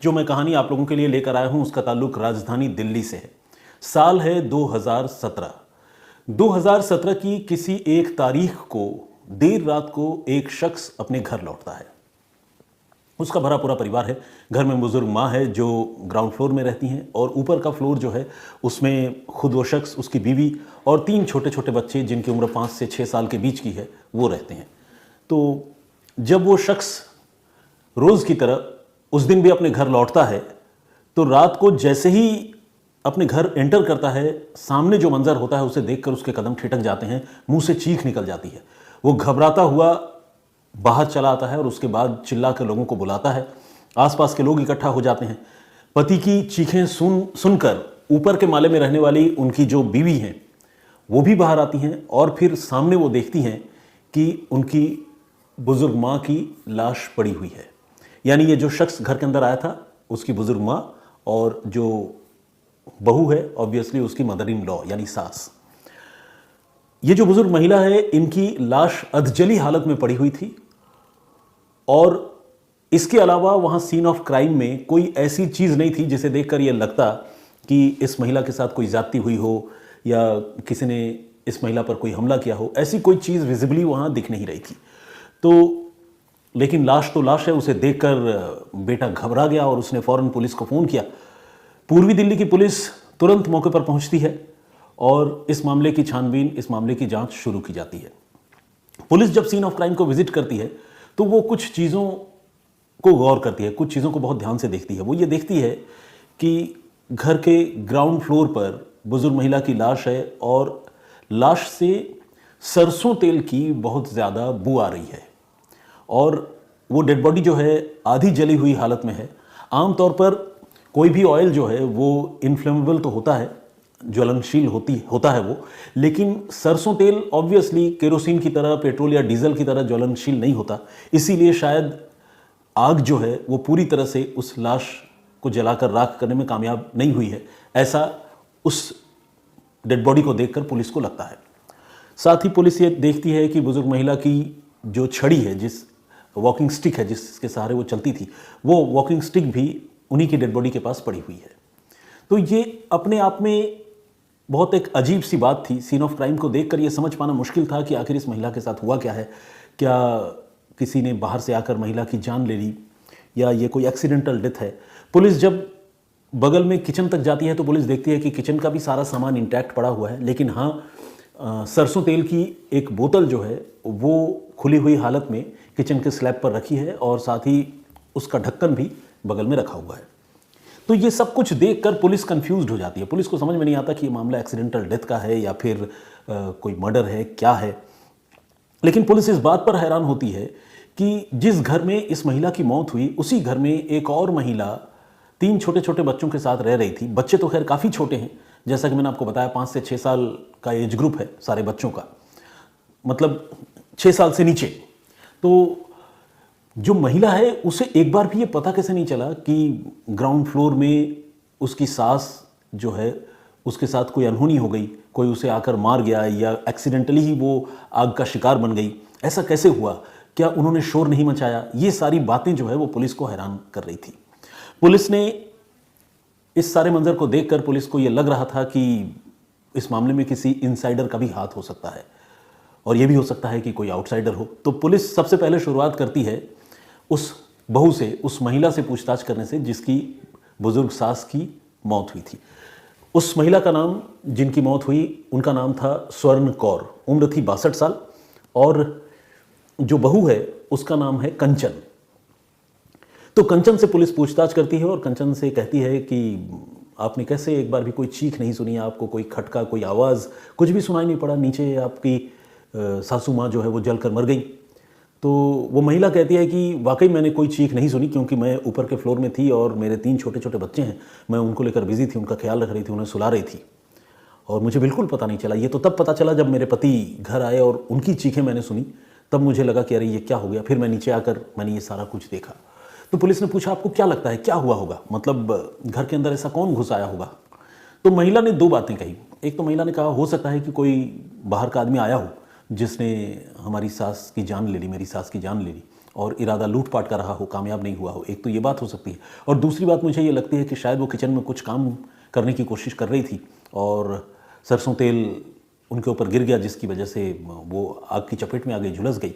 जो मैं कहानी आप लोगों के लिए लेकर आया हूं उसका ताल्लुक राजधानी दिल्ली से है। साल है 2017। 2017 की किसी एक तारीख को देर रात को एक शख्स अपने घर लौटता है। उसका भरा पूरा परिवार है। घर में बुजुर्ग माँ है जो ग्राउंड फ्लोर में रहती हैं और ऊपर का फ्लोर जो है उसमें खुद वो शख्स, उसकी बीवी और 3 छोटे छोटे बच्चे जिनकी उम्र 5 से 6 साल के बीच की है वो रहते हैं। तो जब वो शख्स रोज़ की तरह उस दिन भी अपने घर लौटता है तो रात को जैसे ही अपने घर एंटर करता है, सामने जो मंजर होता है उसे देखकर उसके कदम ठिठक जाते हैं, मुंह से चीख निकल जाती है। वो घबराता हुआ बाहर चला आता है और उसके बाद चिल्ला कर लोगों को बुलाता है। आसपास के लोग इकट्ठा हो जाते हैं। पति की चीखें सुनकर ऊपर के माले में रहने वाली उनकी जो बीवी हैं वो भी बाहर आती हैं और फिर सामने वो देखती हैं कि उनकी बुजुर्ग माँ की लाश पड़ी हुई है। यानी ये जो शख्स घर के अंदर आया था उसकी बुजुर्ग माँ और जो बहू है ऑब्वियसली उसकी मदर इन लॉ यानी सास। ये जो बुजुर्ग महिला है इनकी लाश अधजली हालत में पड़ी हुई थी और इसके अलावा वहां सीन ऑफ क्राइम में कोई ऐसी चीज नहीं थी जिसे देखकर यह लगता कि इस महिला के साथ कोई ज्यादती हुई हो या किसी ने इस महिला पर कोई हमला किया हो। ऐसी कोई चीज विजिबली वहां दिख नहीं रही थी। तो लेकिन लाश तो लाश है। उसे देखकर बेटा घबरा गया और उसने फौरन पुलिस को फ़ोन किया। पूर्वी दिल्ली की पुलिस तुरंत मौके पर पहुंचती है और इस मामले की छानबीन, इस मामले की जांच शुरू की जाती है। पुलिस जब सीन ऑफ क्राइम को विजिट करती है तो वो कुछ चीज़ों को गौर करती है, कुछ चीज़ों को बहुत ध्यान से देखती है। वो ये देखती है कि घर के ग्राउंड फ्लोर पर बुजुर्ग महिला की लाश है और लाश से सरसों तेल की बहुत ज़्यादा बू आ रही है और वो डेड बॉडी जो है आधी जली हुई हालत में है। आमतौर पर कोई भी ऑयल जो है वो इनफ्लेमेबल तो होता है, ज्वलनशील होता है वो, लेकिन सरसों तेल ऑब्वियसली केरोसिन की तरह, पेट्रोल या डीजल की तरह ज्वलनशील नहीं होता। इसीलिए शायद आग जो है वो पूरी तरह से उस लाश को जलाकर राख करने में कामयाब नहीं हुई है, ऐसा उस डेड बॉडी को देखकर पुलिस को लगता है। साथ ही पुलिस ये देखती है कि बुजुर्ग महिला की जो छड़ी है, जिस वॉकिंग स्टिक है जिसके सहारे वो चलती थी, वो वॉकिंग स्टिक भी उन्हीं की डेड बॉडी के पास पड़ी हुई है। तो ये अपने आप में बहुत एक अजीब सी बात थी। सीन ऑफ क्राइम को देखकर ये समझ पाना मुश्किल था कि आखिर इस महिला के साथ हुआ क्या है। क्या किसी ने बाहर से आकर महिला की जान ले ली या ये कोई एक्सीडेंटल डेथ है। पुलिस जब बगल में किचन तक जाती है तो पुलिस देखती है कि किचन का भी सारा सामान इंटैक्ट पड़ा हुआ है, लेकिन हाँ सरसों तेल की एक बोतल जो है वो खुली हुई हालत में किचन के स्लैब पर रखी है और साथ ही उसका ढक्कन भी बगल में रखा हुआ है। तो ये सब कुछ देखकर पुलिस कंफ्यूज्ड हो जाती है। पुलिस को समझ में नहीं आता कि ये मामला एक्सीडेंटल डेथ का है या फिर कोई मर्डर है, क्या है। लेकिन पुलिस इस बात पर हैरान होती है कि जिस घर में इस महिला की मौत हुई उसी घर में एक और महिला 3 छोटे छोटे बच्चों के साथ रह रही थी। बच्चे तो खैर काफ़ी छोटे हैं, जैसा कि मैंने आपको बताया 5 से 6 साल का एज ग्रुप है सारे बच्चों का, मतलब 6 साल से नीचे। तो जो महिला है उसे एक बार भी ये पता कैसे नहीं चला कि ग्राउंड फ्लोर में उसकी सास जो है उसके साथ कोई अनहोनी हो गई, कोई उसे आकर मार गया या एक्सीडेंटली ही वो आग का शिकार बन गई। ऐसा कैसे हुआ? क्या उन्होंने शोर नहीं मचाया? ये सारी बातें जो है वो पुलिस को हैरान कर रही थी। पुलिस ने इस सारे मंजर को देखकर पुलिस को ये लग रहा था कि इस मामले में किसी इनसाइडर का भी हाथ हो सकता है और यह भी हो सकता है कि कोई आउटसाइडर हो। तो पुलिस सबसे पहले शुरुआत करती है उस बहू से, उस महिला से पूछताछ करने से जिसकी बुजुर्ग सास की मौत हुई थी। उस महिला का नाम, जिनकी मौत हुई, उनका नाम था स्वर्ण कौर। उम्र थी 62 साल और जो बहू है उसका नाम है कंचन। तो कंचन से पुलिस पूछताछ करती है और कंचन से कहती है कि आपने कैसे एक बार भी कोई चीख नहीं सुनी, आपको कोई खटका, कोई आवाज़, कुछ भी सुनाई नहीं पड़ा, नीचे आपकी सासू माँ जो है वो जलकर मर गई। तो वो महिला कहती है कि वाकई मैंने कोई चीख नहीं सुनी क्योंकि मैं ऊपर के फ्लोर में थी और मेरे 3 छोटे छोटे बच्चे हैं, मैं उनको लेकर बिजी थी, उनका ख्याल रख रही थी, उन्हें सुला रही थी और मुझे बिल्कुल पता नहीं चला। ये तो तब पता चला जब मेरे पति घर आए और उनकी चीखें मैंने सुनी, तब मुझे लगा कि अरे ये क्या हो गया। फिर मैं नीचे आकर मैंने ये सारा कुछ देखा। तो पुलिस ने पूछा आपको क्या लगता है क्या हुआ होगा, मतलब घर के अंदर ऐसा कौन घुस आया होगा। तो महिला ने 2 बातें कही। एक तो महिला ने कहा हो सकता है कि कोई बाहर का आदमी आया हो जिसने हमारी सास की जान ले ली, मेरी सास की जान ले ली। और इरादा लूटपाट का रहा हो, कामयाब नहीं हुआ हो। एक तो ये बात हो सकती है, और दूसरी बात मुझे ये लगती है कि शायद वो किचन में कुछ काम करने की कोशिश कर रही थी और सरसों तेल उनके ऊपर गिर गया, जिसकी वजह से वो आग की चपेट में आ गई, झुलस गई।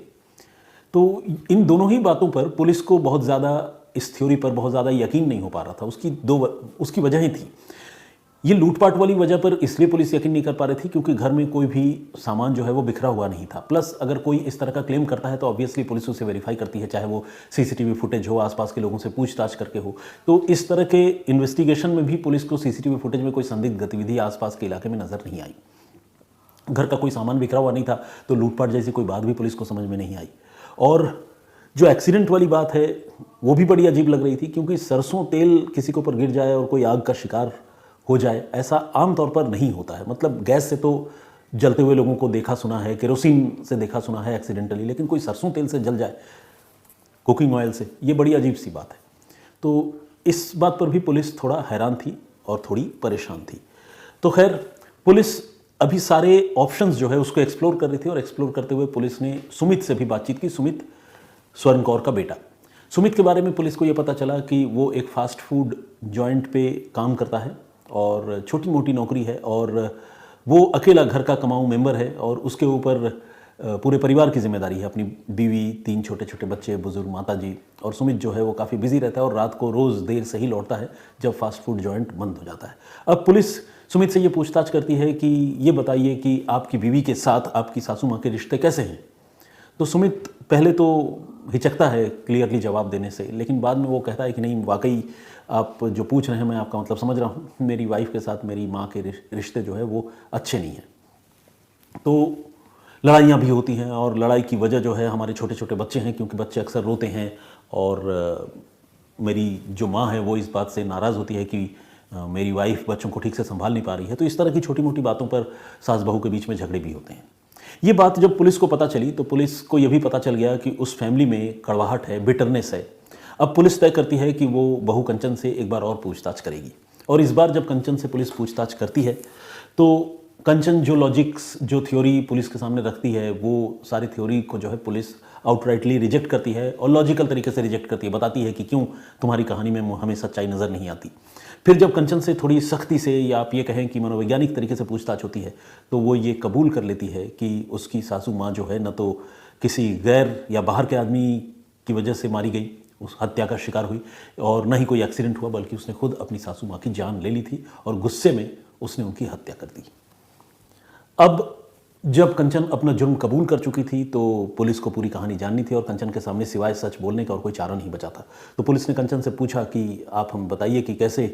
तो इन दोनों ही बातों पर पुलिस को बहुत ज़्यादा, इस थ्योरी पर बहुत ज़्यादा यकीन नहीं हो पा रहा था। उसकी वजहें थी। ये लूटपाट वाली वजह पर इसलिए पुलिस यकीन नहीं कर पा रही थी क्योंकि घर में कोई भी सामान जो है वो बिखरा हुआ नहीं था। प्लस अगर कोई इस तरह का क्लेम करता है तो ऑब्वियसली पुलिस उसे वेरीफाई करती है, चाहे वो सीसीटीवी फुटेज हो, आसपास के लोगों से पूछताछ करके हो। तो इस तरह के इन्वेस्टिगेशन में भी पुलिस को सीसीटीवी फुटेज में कोई संदिग्ध गतिविधि आसपास के इलाके में नजर नहीं आई। घर का कोई सामान बिखरा हुआ नहीं था, तो लूटपाट जैसी कोई बात भी पुलिस को समझ में नहीं आई। और जो एक्सीडेंट वाली बात है वो भी बड़ी अजीब लग रही थी, क्योंकि सरसों तेल किसी के ऊपर गिर जाए और कोई आग का शिकार हो जाए, ऐसा आमतौर पर नहीं होता है। मतलब गैस से तो जलते हुए लोगों को देखा सुना है, केरोसिन से देखा सुना है एक्सीडेंटली, लेकिन कोई सरसों तेल से जल जाए, कुकिंग ऑयल से, ये बड़ी अजीब सी बात है। तो इस बात पर भी पुलिस थोड़ा हैरान थी और थोड़ी परेशान थी। तो खैर, पुलिस अभी सारे ऑप्शंस जो है उसको एक्सप्लोर कर रही थी, और एक्सप्लोर करते हुए पुलिस ने सुमित से भी बातचीत की। सुमित स्वर्ण कौर का बेटा। सुमित के बारे में पुलिस को ये पता चला कि वो एक फास्ट फूड जॉइंट पे काम करता है और छोटी मोटी नौकरी है, और वो अकेला घर का कमाऊ मेंबर है, और उसके ऊपर पूरे परिवार की जिम्मेदारी है। अपनी बीवी, 3 छोटे छोटे बच्चे, बुजुर्ग माता जी, और सुमित जो है वो काफ़ी बिजी रहता है और रात को रोज़ देर से ही लौटता है जब फास्ट फूड जॉइंट बंद हो जाता है। अब पुलिस सुमित से ये पूछताछ करती है कि ये बताइए कि आपकी बीवी के साथ आपकी सासू माँ के रिश्ते कैसे हैं। तो सुमित पहले तो हिचकता है क्लियरली जवाब देने से, लेकिन बाद में वो कहता है कि नहीं, वाकई आप जो पूछ रहे हैं मैं आपका मतलब समझ रहा हूँ, मेरी वाइफ के साथ मेरी माँ के रिश्ते जो है वो अच्छे नहीं हैं। तो लड़ाइयाँ भी होती हैं, और लड़ाई की वजह जो है हमारे छोटे छोटे बच्चे हैं, क्योंकि बच्चे अक्सर रोते हैं, और मेरी जो माँ है वो इस बात से नाराज़ होती है कि मेरी वाइफ बच्चों को ठीक से संभाल नहीं पा रही है। तो इस तरह की छोटी मोटी बातों पर सास बहू के बीच में झगड़े भी होते हैं। ये बात जब पुलिस को पता चली तो पुलिस को यह भी पता चल गया कि उस फैमिली में कड़वाहट है, बिटरनेस है। अब पुलिस तय करती है कि वो बहू कंचन से एक बार और पूछताछ करेगी, और इस बार जब कंचन से पुलिस पूछताछ करती है तो कंचन जो लॉजिक्स, जो थ्योरी पुलिस के सामने रखती है, वो सारी थ्योरी को जो है पुलिस आउटराइटली रिजेक्ट करती है, और लॉजिकल तरीके से रिजेक्ट करती है। बताती है कि क्यों तुम्हारी कहानी में हमें सच्चाई नज़र नहीं आती। फिर जब कंचन से थोड़ी सख्ती से, या आप ये कहें कि मनोवैज्ञानिक तरीके से पूछताछ होती है, तो वो ये कबूल कर लेती है कि उसकी सासू माँ जो है न तो किसी गैर या बाहर के आदमी की वजह से मारी गई, उस हत्या का शिकार हुई, और न ही कोई एक्सीडेंट हुआ, बल्कि उसने खुद अपनी सासू माँ की जान ले ली थी और गुस्से में उसने उनकी हत्या कर दी। अब जब कंचन अपना जुर्म कबूल कर चुकी थी तो पुलिस को पूरी कहानी जाननी थी, और कंचन के सामने सिवाय सच बोलने का और कोई चारा नहीं बचा था। तो पुलिस ने कंचन से पूछा कि आप हम बताइए कि कैसे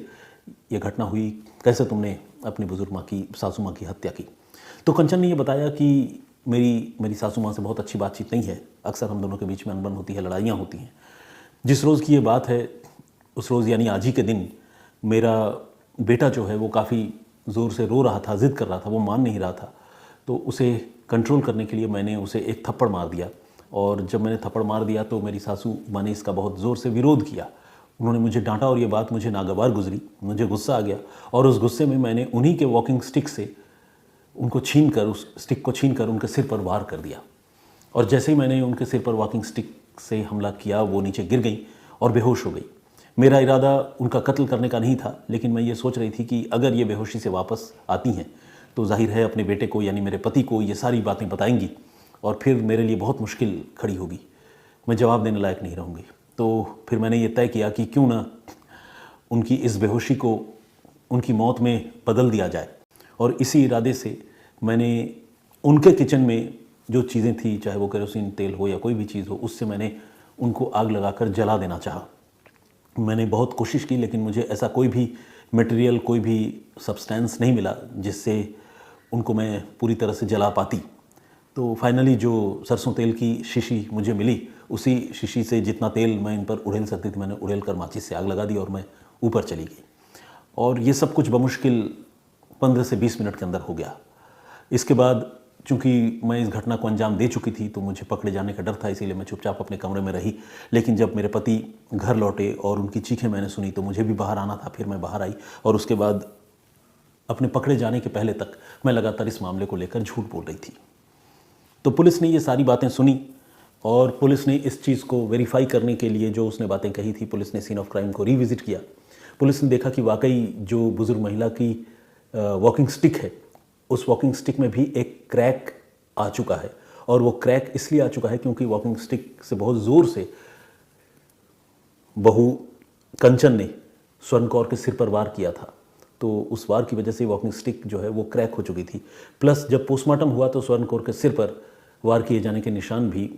ये घटना हुई, कैसे तुमने अपनी बुजुर्ग माँ की, सासू माँ की हत्या की। तो कंचन ने ये बताया कि मेरी सासू माँ से बहुत अच्छी बातचीत नहीं है, अक्सर हम दोनों के बीच में अनबन होती है, लड़ाइयाँ होती हैं। जिस रोज़ की ये बात है, उस रोज़ यानी आज ही के दिन मेरा बेटा जो है वो काफ़ी ज़ोर से रो रहा था, ज़िद कर रहा था, वो मान नहीं रहा था। तो उसे कंट्रोल करने के लिए मैंने उसे एक थप्पड़ मार दिया, और जब मैंने थप्पड़ मार दिया तो मेरी सासू माँ ने इसका बहुत ज़ोर से विरोध किया। उन्होंने मुझे डांटा, और ये बात मुझे नागवार गुजरी, मुझे गुस्सा आ गया, और उस गुस्से में मैंने उन्हीं के वॉकिंग स्टिक से उनको छीनकर, उस स्टिक को छीनकर उनके सिर पर वार कर दिया। और जैसे ही मैंने उनके सिर पर वॉकिंग स्टिक से हमला किया, वो नीचे गिर गई और बेहोश हो गई। मेरा इरादा उनका कत्ल करने का नहीं था, लेकिन मैं ये सोच रही थी कि अगर ये बेहोशी से वापस आती हैं तो जाहिर है अपने बेटे को, यानी मेरे पति को, ये सारी बातें बताएंगी, और फिर मेरे लिए बहुत मुश्किल खड़ी होगी, मैं जवाब देने लायक नहीं रहूँगी। तो फिर मैंने ये तय किया कि क्यों ना उनकी इस बेहोशी को उनकी मौत में बदल दिया जाए, और इसी इरादे से मैंने उनके किचन में जो चीज़ें थी, चाहे वो केरोसिन तेल हो या कोई भी चीज़ हो, उससे मैंने उनको आग लगाकर जला देना चाहा। मैंने बहुत कोशिश की, लेकिन मुझे ऐसा कोई भी मटेरियल, कोई भी सब्सटेंस नहीं मिला जिससे उनको मैं पूरी तरह से जला पाती। तो फाइनली जो सरसों तेल की शीशी मुझे मिली, उसी शीशी से जितना तेल मैं इन पर उड़ेल सकती थी, मैंने उड़ेल कर माचिस से आग लगा दी, और मैं ऊपर चली गई। और ये सब कुछ बमुश्किल 15 से 20 मिनट के अंदर हो गया। इसके बाद चूँकि मैं इस घटना को अंजाम दे चुकी थी तो मुझे पकड़े जाने का डर था, इसीलिए मैं चुपचाप अपने कमरे में रही। लेकिन जब मेरे पति घर लौटे और उनकी चीखें मैंने सुनी तो मुझे भी बाहर आना था। फिर मैं बाहर आई, और उसके बाद अपने पकड़े जाने के पहले तक मैं लगातार इस मामले को लेकर झूठ बोल रही थी। तो पुलिस ने ये सारी बातें सुनी, और पुलिस ने इस चीज़ को वेरीफाई करने के लिए जो उसने बातें कही थी, पुलिस ने सीन ऑफ क्राइम को रिविज़िट किया। पुलिस ने देखा कि वाकई जो बुज़ुर्ग महिला की वॉकिंग स्टिक है, उस वॉकिंग स्टिक में भी एक क्रैक आ चुका है। और वो क्रैक इसलिए आ चुका है क्योंकि वॉकिंग स्टिक से बहुत ज़ोर से बहू कंचन ने स्वर्ण कौर के सिर पर वार किया था। तो उस वार की वजह से वॉकिंग स्टिक जो है वो क्रैक हो चुकी थी। प्लस जब पोस्टमार्टम हुआ तो स्वर्ण कौर के सिर पर वार किए जाने के निशान भी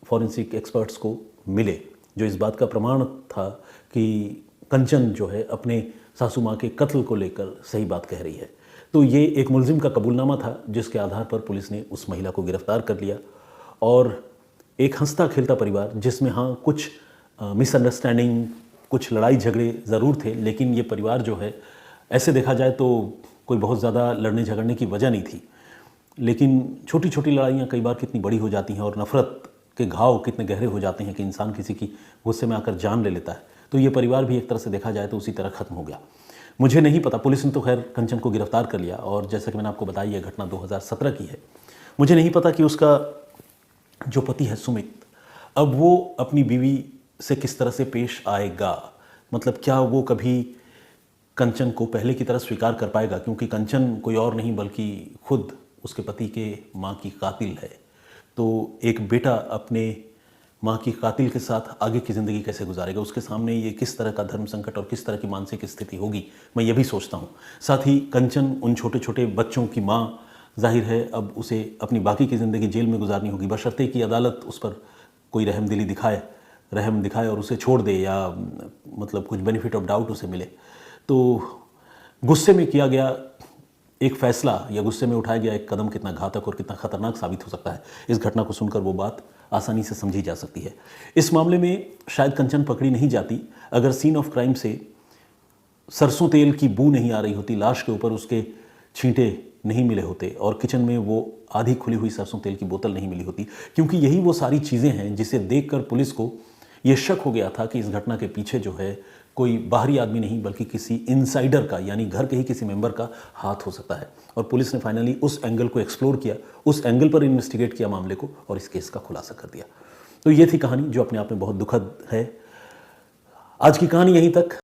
फॉरेंसिक एक्सपर्ट्स को मिले, जो इस बात का प्रमाण था कि कंचन जो है अपने सासू माँ के कत्ल को लेकर सही बात कह रही है। तो ये एक मुलजिम का कबूलनामा था जिसके आधार पर पुलिस ने उस महिला को गिरफ्तार कर लिया। और एक हंसता खेलता परिवार जिसमें हाँ कुछ मिसअंडरस्टैंडिंग, कुछ लड़ाई झगड़े ज़रूर थे, लेकिन ये परिवार जो है ऐसे देखा जाए तो कोई बहुत ज़्यादा लड़ने झगड़ने की वजह नहीं थी। लेकिन छोटी छोटी लड़ाइयाँ कई बार कितनी बड़ी हो जाती हैं और नफ़रत के घाव कितने गहरे हो जाते हैं कि इंसान किसी की गुस्से में आकर जान ले लेता है। तो ये परिवार भी एक तरह से देखा जाए तो उसी तरह ख़त्म हो गया। मुझे नहीं पता, पुलिस ने तो खैर कंचन को गिरफ्तार कर लिया और जैसा कि मैंने आपको बताया ये घटना 2017 की है। मुझे नहीं पता कि उसका जो पति है सुमित, अब वो अपनी बीवी से किस तरह से पेश आएगा। मतलब क्या वो कभी कंचन को पहले की तरह स्वीकार कर पाएगा, क्योंकि कंचन कोई और नहीं बल्कि खुद उसके पति के माँ की कातिल है। तो एक बेटा अपने माँ की कातिल के साथ आगे की ज़िंदगी कैसे गुजारेगा, उसके सामने ये किस तरह का धर्म संकट और किस तरह की मानसिक स्थिति होगी, मैं ये भी सोचता हूँ। साथ ही कंचन उन छोटे छोटे बच्चों की माँ, जाहिर है अब उसे अपनी बाकी की ज़िंदगी जेल में गुजारनी होगी, बशर्ते कि अदालत उस पर कोई रहम दिखाए और उसे छोड़ दे, या मतलब कुछ बेनिफिट ऑफ डाउट उसे मिले। तो गुस्से में किया गया एक फैसला या गुस्से में उठाया गया एक कदम कितना घातक और कितना खतरनाक साबित हो सकता है, इस घटना को सुनकर वो बात आसानी से समझी जा सकती है। इस मामले में शायद कंचन पकड़ी नहीं जाती अगर सीन ऑफ क्राइम से सरसों तेल की बू नहीं आ रही होती, लाश के ऊपर उसके छींटे नहीं मिले होते और किचन में वो आधी खुली हुई सरसों तेल की बोतल नहीं मिली होती, क्योंकि यही वो सारी चीज़ें हैं जिसे देखकर पुलिस को ये शक हो गया था कि इस घटना के पीछे जो है कोई बाहरी आदमी नहीं बल्कि किसी इनसाइडर का, यानी घर के ही किसी मेंबर का हाथ हो सकता है। और पुलिस ने फाइनली उस एंगल को एक्सप्लोर किया, उस एंगल पर इन्वेस्टिगेट किया मामले को और इस केस का खुलासा कर दिया। तो ये थी कहानी जो अपने आप में बहुत दुखद है। आज की कहानी यहीं तक।